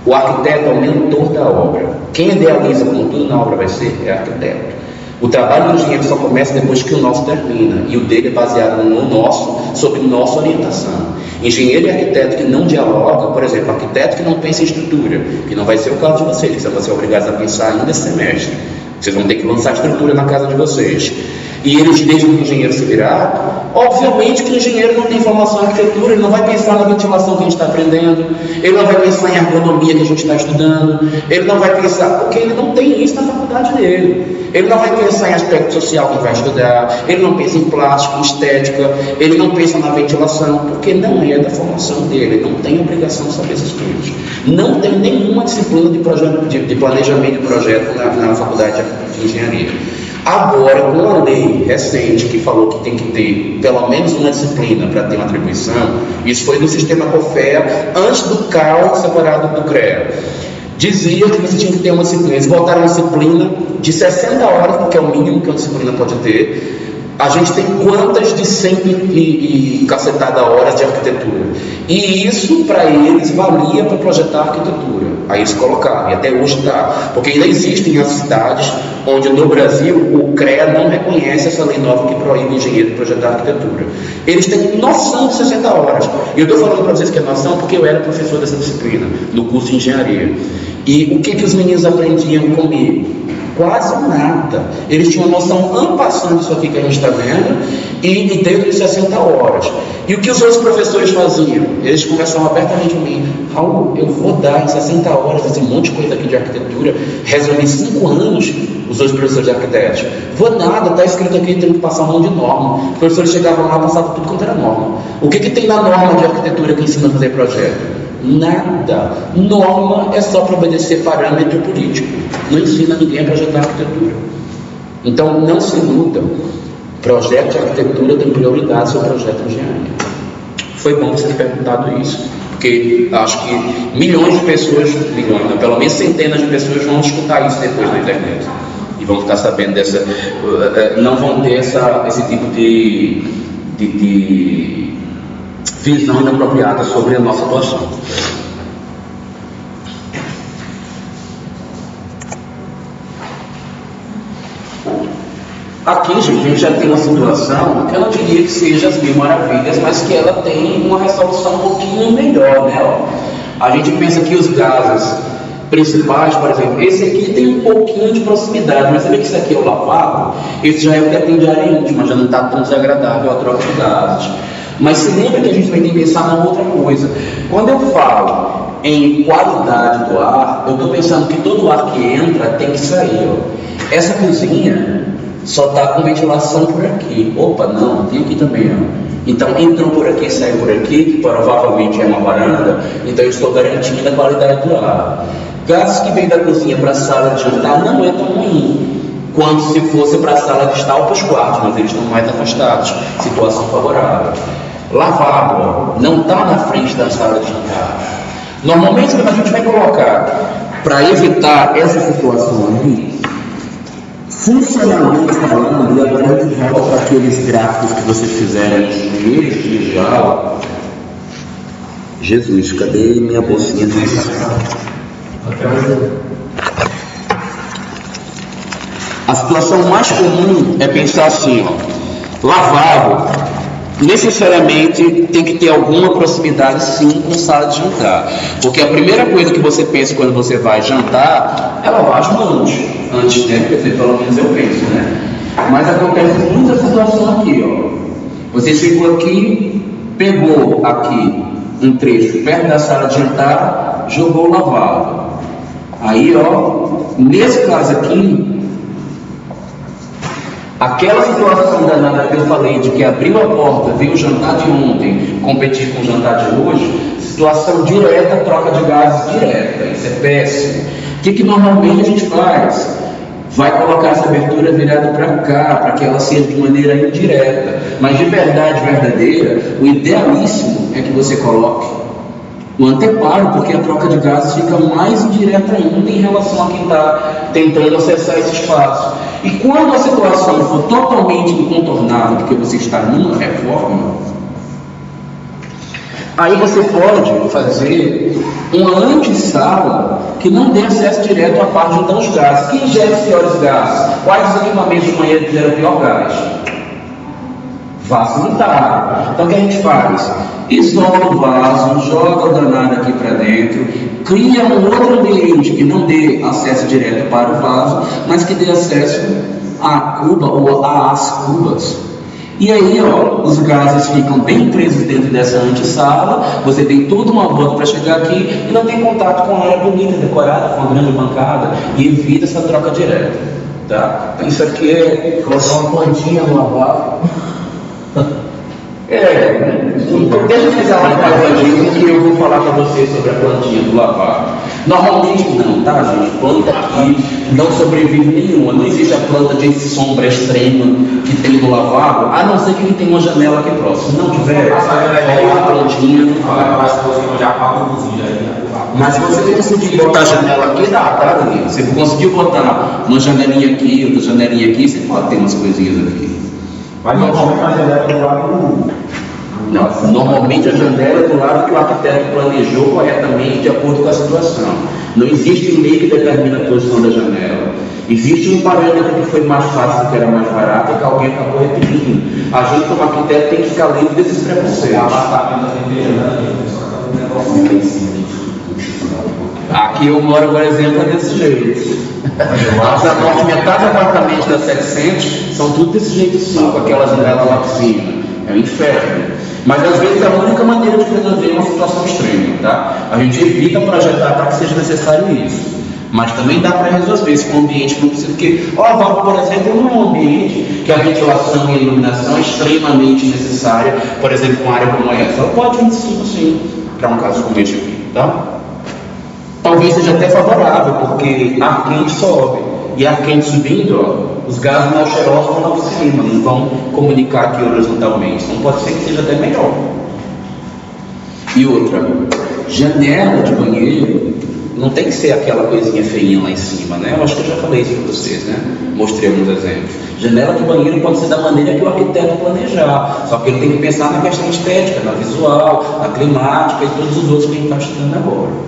O arquiteto é o mentor da obra. Quem idealiza como tudo na obra vai ser é arquiteto. O trabalho do engenheiro só começa depois que o nosso termina, e o dele é baseado no nosso, sob nossa orientação. Engenheiro e arquiteto que não dialoga, por exemplo, arquiteto que não pensa em estrutura, que não vai ser o caso de vocês, que vão ser obrigados a pensar ainda esse semestre. Vocês vão ter que lançar estrutura na casa de vocês. E eles deixam o engenheiro se virar. Obviamente que o engenheiro não tem formação em arquitetura, ele não vai pensar na ventilação que a gente está aprendendo, ele não vai pensar em ergonomia que a gente está estudando, ele não vai pensar, porque ele não tem isso na faculdade dele. Ele não vai pensar em aspecto social que ele vai estudar, ele não pensa em plástico, em estética, ele não pensa na ventilação, porque não é da formação dele, ele não tem obrigação de saber essas coisas. Não tem nenhuma disciplina de planejamento de projeto na faculdade de engenharia. Agora, com a lei recente que falou que tem que ter pelo menos uma disciplina para ter uma atribuição, isso foi no sistema COFEA, antes do CAL separado do CREA. Dizia que você tinha que ter uma disciplina. Eles botaram uma disciplina de 60 horas, porque é o mínimo que uma disciplina pode ter. A gente tem quantas de 100 e cacetada horas de arquitetura. E isso, para eles, valia para projetar arquitetura. Aí eles colocaram, e até hoje está. Porque ainda existem as cidades onde no Brasil o CREA não reconhece essa lei nova que proíbe o engenheiro de projetar arquitetura. Eles têm noção de 60 horas. E eu estou falando para vocês que é noção porque eu era professor dessa disciplina, no curso de engenharia. E o que os meninos aprendiam comigo? Quase nada. Eles tinham noção ampassando disso aqui que a gente está vendo e dentro de 60 horas. E o que os outros professores faziam? Eles conversavam abertamente comigo. Raul, eu vou dar em 60 horas esse monte de coisa aqui de arquitetura, resolvi 5 anos os outros professores de arquitetos. Vou nada, está escrito aqui, tem que passar a mão de norma. Os professores chegavam lá, passavam tudo quanto era norma. O que tem na norma de arquitetura que ensina a fazer projeto? Nada. Norma é só para obedecer parâmetro político. Não ensina ninguém a projetar arquitetura. Então não se iluda. Projeto de arquitetura tem prioridade sobre projeto de engenharia. Foi bom você ter perguntado isso, porque acho que milhões de pessoas, pelo menos centenas de pessoas vão escutar isso depois na internet e vão ficar sabendo dessa, não vão ter esse tipo de visão inapropriada sobre a nossa atuação. Aqui, gente, a gente já tem uma situação que eu não diria que seja as mil maravilhas, mas que ela tem uma resolução um pouquinho melhor, né? Ó, a gente pensa que os gases principais, por exemplo, esse aqui tem um pouquinho de proximidade, mas você vê que esse aqui é o lavado, esse já é o que atende a área íntima, já não está tão desagradável a troca de gases. Mas se lembra que a gente vai ter que pensar na outra coisa. Quando eu falo em qualidade do ar, eu estou pensando que todo o ar que entra tem que sair. Ó. Essa cozinha, só está com ventilação por aqui. Opa, não, tem aqui também, ó. Então entrou por aqui, saiu por aqui, que provavelmente é uma varanda, então eu estou garantindo a qualidade do ar. Gases que vêm da cozinha para a sala de jantar não é tão ruim quanto se fosse para a sala de estar ou para os quartos, mas eles estão mais afastados, situação favorável. Lavabo não está na frente da sala de jantar. Normalmente a gente vai colocar, para evitar essa situação aí, funcionalmente falando, e agora a gente volta para aqueles gráficos que vocês fizeram nos primeiros dias de aula. Jesus, cadê minha bolsinha de A situação mais comum é pensar assim, ó, lavabo necessariamente tem que ter alguma proximidade sim com sala de jantar, porque a primeira coisa que você pensa quando você vai jantar é lavar as mãos antes, né? Porque pelo menos eu penso, né? Mas acontece muita situação aqui, ó. Você chegou aqui, pegou aqui um trecho perto da sala de jantar, jogou o lavabo. Aí, ó, nesse caso aqui, aquela situação danada que eu falei de que abriu a porta, veio o jantar de ontem, competir com o jantar de hoje, situação direta, troca de gases direta, isso é péssimo. O que normalmente a gente faz? Vai colocar essa abertura virada para cá, para que ela seja de maneira indireta, mas de verdade verdadeira, o idealíssimo é que você coloque o anteparo, porque a troca de gases fica mais indireta ainda em relação a quem está tentando acessar esse espaço. E quando a situação for totalmente incontornável, porque você está numa reforma, aí você pode fazer uma antessala que não dê acesso direto à parte de então os gases. Quem gera os piores gases? Quais os equipamentos de banheiro que geram o pior gás? Vaso sanitário. Então o que a gente faz? Isola o vaso, joga o danado aqui para dentro, cria um outro ambiente que não dê acesso direto para o vaso, mas que dê acesso à cuba ou às cubas. E aí, ó, os gases ficam bem presos dentro dessa antessala, você tem toda uma volta para chegar aqui e não tem contato com a área bonita, decorada, com a grande bancada, e evita essa troca direta, tá? Então isso aqui é... Colocar uma plantinha no lavabo. Então deixa eu fizer uma paradinha que eu vou falar para vocês sobre a plantinha do lavabo. Normalmente não, tá, gente? Planta aqui não sobrevive nenhuma. Não existe a planta de sombra extrema que tem no lavabo, a não ser que ele tenha uma janela aqui próxima. Se não tiver, a plantinha não vai. Mas se você conseguir botar a janela aqui, dá, tá, Danilo? Se você conseguiu botar uma janelinha aqui, outra janelinha aqui, você pode ter umas coisinhas aqui. Mas normalmente a janela é do lado do... Não, normalmente a janela é do lado que o arquiteto planejou corretamente de acordo com a situação. Não existe um lei que determina a posição da janela. Existe um parâmetro que foi mais fácil, que era mais barato, que alguém acabou repetindo. A gente, como arquiteto, tem que ficar livre desses preconceitos. Aqui eu moro, por exemplo, é desse jeito. Da norte, metade dos apartamentos das 700 são tudo desse jeito sim, com aquela janela lá por cima. É um inferno. Mas às vezes é a única maneira de resolver uma situação extrema, tá? A gente evita projetar para que seja necessário isso. Mas também dá para resolver se for um ambiente que não precisa. Porque, por exemplo, num ambiente que a ventilação e a iluminação é extremamente necessária, por exemplo, uma área como essa, ela pode 25 sim, para um caso como este aqui, tá? Talvez seja até favorável, porque ar quente sobe, e ar quente subindo, ó, os gases mal cheirosos vão lá para cima, não vão comunicar aqui horizontalmente, então pode ser que seja até melhor. E outra, janela de banheiro não tem que ser aquela coisinha feinha lá em cima, né? Eu acho que eu já falei isso para vocês, né? Mostrei alguns exemplos. Janela de banheiro pode ser da maneira que o arquiteto planejar, só que ele tem que pensar na questão estética, na visual, na climática e todos os outros que a gente está estudando agora.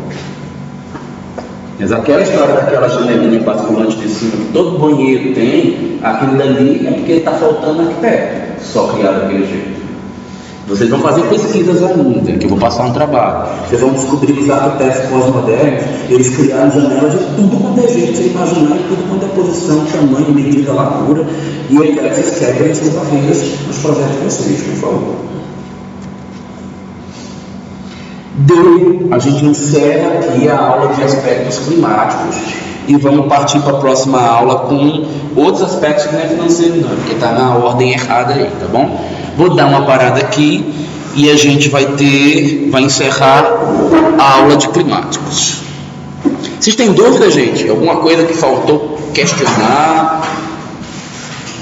Mas aquela história daquela janelinha basculante de cima que todo banheiro tem, aquilo dali é porque está faltando arquiteto, só criar daquele jeito. Vocês vão fazer pesquisas ainda, que eu vou passar um trabalho. Vocês vão descobrir que os arquitetos pós-modernos, eles criaram janela de tudo quanto é jeito, você imaginar, em tudo quanto é posição, tamanho, medida, largura, e eu quero que vocês quebrem isso uma vez nos projetos de vocês, por favor. A gente encerra aqui a aula de aspectos climáticos e vamos partir para a próxima aula com outros aspectos que não é financeiro não, porque está na ordem errada aí, tá bom? Vou dar uma parada aqui e a gente vai encerrar a aula de climáticos. Vocês têm dúvida, gente? Alguma coisa que faltou questionar?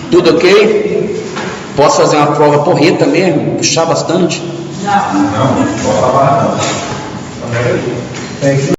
Tudo ok? Posso fazer uma prova porreta mesmo? Puxar bastante? Não, pode falar. É isso.